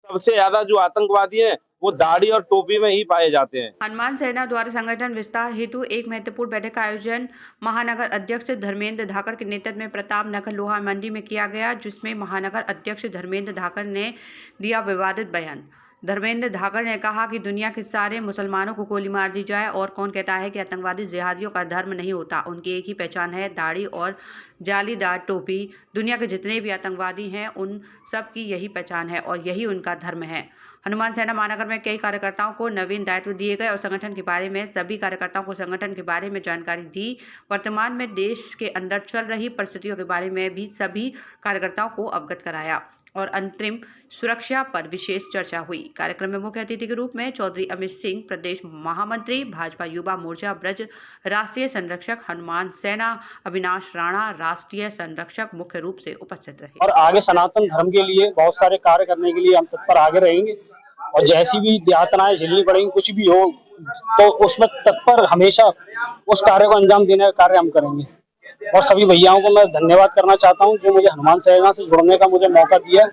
सबसे ज्यादा जो आतंकवादी हैं वो दाढ़ी और टोपी में ही पाए जाते हैं। हनुमान सेना द्वारा संगठन विस्तार हेतु एक महत्वपूर्ण बैठक का आयोजन महानगर अध्यक्ष धर्मेंद्र धाकड़ के नेतृत्व में प्रताप नगर लोहा मंडी में किया गया, जिसमें महानगर अध्यक्ष धर्मेंद्र धाकड़ ने दिया विवादित बयान। धर्मेंद्र धाकड़ ने कहा कि दुनिया के सारे मुसलमानों को गोली मार दी जाए और कौन कहता है कि आतंकवादी जिहादियों का धर्म नहीं होता। उनकी एक ही पहचान है, दाढ़ी और जालीदार टोपी। दुनिया के जितने भी आतंकवादी हैं उन सब की यही पहचान है और यही उनका धर्म है। हनुमान सेना महानगर में कई कार्यकर्ताओं को नवीन दायित्व दिए गए और संगठन के बारे में सभी कार्यकर्ताओं को संगठन के बारे में जानकारी दी। वर्तमान में देश के अंदर चल रही परिस्थितियों के बारे में भी सभी कार्यकर्ताओं को अवगत कराया और अंतरिम सुरक्षा पर विशेष चर्चा हुई। कार्यक्रम में मुख्य अतिथि के रूप में चौधरी अमित सिंह, प्रदेश महामंत्री भाजपा युवा मोर्चा ब्रज, राष्ट्रीय संरक्षक हनुमान सेना अविनाश राणा, राष्ट्रीय संरक्षक मुख्य रूप से उपस्थित रहे। और आगे सनातन धर्म के लिए बहुत सारे कार्य करने के लिए हम तत्पर आगे रहेंगे और जैसी भी यातनाएं झेलनी पड़ेंगी, कुछ भी हो तो उसमें तत्पर हमेशा उस कार्य को अंजाम देने का कार्य हम करेंगे। और सभी भैयाओं को मैं धन्यवाद करना चाहता हूं जो मुझे हनुमान सेना से जुड़ने का मुझे मौका दिया।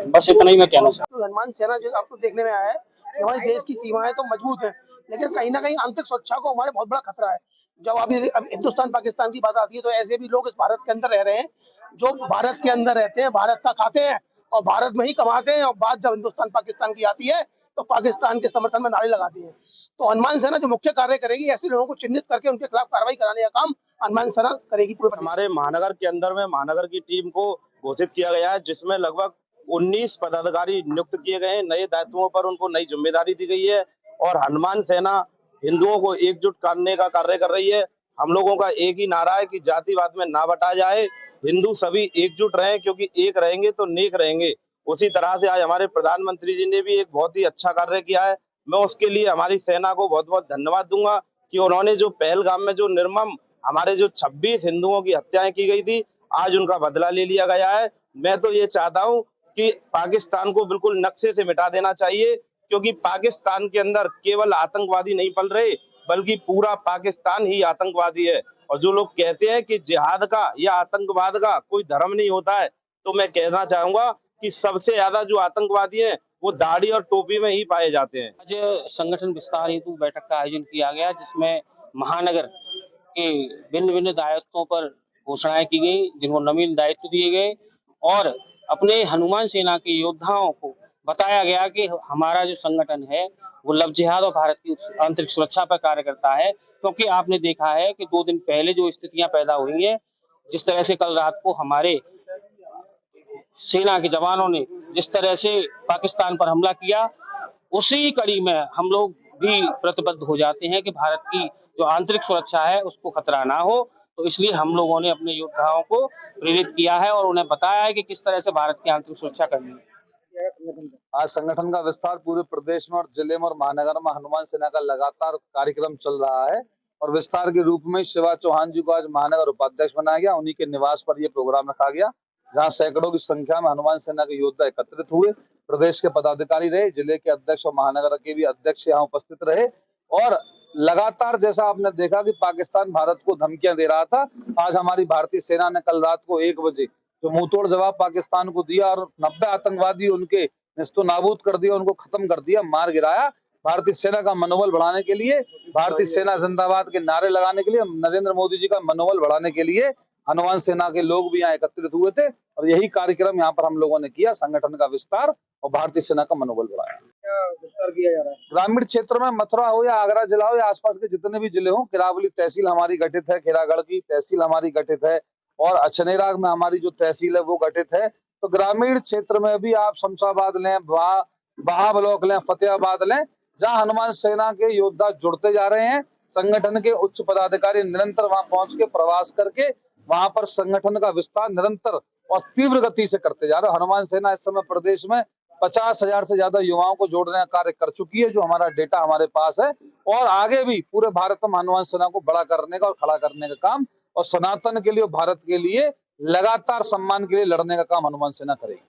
बस इतना ही मैं कहना चाहता हूं। हनुमान सेना जो आपको देखने में आया है कि हमारे देश की सीमाएं तो मजबूत है, लेकिन कहीं ना कहीं आंतरिक सुरक्षा को हमारे बहुत बड़ा खतरा है। जब अभी हिंदुस्तान पाकिस्तान की बात आती है तो ऐसे भी लोग इस भारत के अंदर रह रहे हैं जो भारत के अंदर रहते हैं, भारत का खाते हैं और भारत में ही कमाते हैं, और बात जब हिंदुस्तान पाकिस्तान की आती है तो पाकिस्तान के समर्थन में नारे लगाती है। तो हनुमान सेना जो मुख्य कार्य करेगी, ऐसे लोगों को चिन्हित करके उनके खिलाफ कार्रवाई कराने का काम हनुमान सेना करेगी। पूरे हमारे महानगर के अंदर में महानगर की टीम को घोषित किया गया है, जिसमें लगभग 19 पदाधिकारी नियुक्त किए गए हैं। नए दायित्वों पर उनको नई जिम्मेदारी दी गई है और हनुमान सेना हिंदुओं को एकजुट करने का कार्य कर रही है। हम लोगों का एक ही नारा है कि जातिवाद में ना बटा जाए, हिंदू सभी एकजुट रहें, क्योंकि एक रहेंगे तो नेक रहेंगे। उसी तरह से आज हमारे प्रधानमंत्री जी ने भी एक बहुत ही अच्छा कार्य किया है। मैं उसके लिए हमारी सेना को बहुत बहुत धन्यवाद दूंगा कि उन्होंने जो पहलगाम में जो निर्मम हमारे जो 26 हिंदुओं की हत्याएं की गई थी, आज उनका बदला ले लिया गया है। मैं तो ये चाहता हूं कि पाकिस्तान को बिल्कुल नक्शे से मिटा देना चाहिए, क्योंकि पाकिस्तान के अंदर केवल आतंकवादी नहीं पल रहे, बल्कि पूरा पाकिस्तान ही आतंकवादी है। और जो लोग कहते हैं कि जिहाद का या आतंकवाद का कोई धर्म नहीं होता है, तो मैं कहना चाहूंगा कि सबसे ज्यादा जो आतंकवादी हैं वो दाढ़ी और टोपी में ही पाए जाते हैं। आज संगठन विस्तार हेतु बैठक का आयोजन किया गया, जिसमें महानगर के भिन्न भिन्न दायित्वों पर घोषणाएं की गई, जिनको नवीन दायित्व दिए गए और अपने हनुमान सेना के योद्धाओं को बताया गया कि हमारा जो संगठन है वो लव जिहाद और भारत की आंतरिक सुरक्षा पर कार्य करता है। क्योंकि आपने देखा है कि 2 दिन पहले जो स्थितियां पैदा हुई है, जिस तरह से कल रात को हमारे सेना के जवानों ने जिस तरह से पाकिस्तान पर हमला किया, उसी कड़ी में हम लोग भी प्रतिबद्ध हो जाते हैं कि भारत की जो आंतरिक सुरक्षा है उसको खतरा ना हो। तो इसलिए हम लोगों ने अपने योद्धाओं को प्रेरित किया है और उन्हें बताया है कि किस तरह से भारत की आंतरिक सुरक्षा करनी है। आज संगठन का विस्तार पूरे प्रदेश में और जिले में और महानगर में हनुमान सेना का लगातार कार्यक्रम चल रहा है और विस्तार के रूप में शिवा चौहान जी को आज महानगर उपाध्यक्ष बनाया गया। उन्हीं के निवास पर यह प्रोग्राम रखा गया, जहां सैकड़ों की संख्या में हनुमान सेना के योद्धा एकत्रित हुए। प्रदेश के पदाधिकारी रहे, जिले के अध्यक्ष और महानगर के भी अध्यक्ष यहाँ उपस्थित रहे और लगातार जैसा आपने देखा कि पाकिस्तान भारत को धमकियां दे रहा था, आज हमारी भारतीय सेना ने कल रात को 1 बजे जो मुंहतोड़ जवाब पाकिस्तान को दिया और 90 आतंकवादी उनके निस्तो नाबूद कर दिया, उनको खत्म कर दिया, मार गिराया। भारतीय सेना का मनोबल बढ़ाने के लिए, भारतीय सेना जिंदाबाद के नारे लगाने के लिए, नरेंद्र मोदी जी का मनोबल बढ़ाने के लिए हनुमान सेना के लोग भी यहाँ एकत्रित हुए थे और यही कार्यक्रम यहाँ पर हम लोगों ने किया, संगठन का विस्तार और भारतीय सेना का मनोबल बढ़ाया। विस्तार किया जा रहा है ग्रामीण क्षेत्र में मथुरा हो या आगरा जिला हो या आसपास के जितने भी जिले हो, किरावली तहसील हमारी गठित है, खेरागढ़ की तहसील हमारी गठित है और अछनेरा में हमारी जो तहसील है वो गठित है। तो ग्रामीण क्षेत्र में भी आप शमशाबाद लें, बहा ब्लॉक लें, फतेहाबाद लें, जहाँ हनुमान सेना के योद्धा जुड़ते जा रहे हैं। संगठन के उच्च पदाधिकारी निरंतर वहां पहुंच के प्रवास करके वहां पर संगठन का विस्तार निरंतर और तीव्र गति से करते जा रहे हैं। हनुमान सेना इस समय प्रदेश में 50,000 से ज्यादा युवाओं को जोड़ने का कार्य कर चुकी है, जो हमारा डेटा हमारे पास है और आगे भी पूरे भारत में हनुमान सेना को बड़ा करने का और खड़ा करने का काम और सनातन के लिए और भारत के लिए लगातार सम्मान के लिए लड़ने का काम हनुमान सेना करेगी।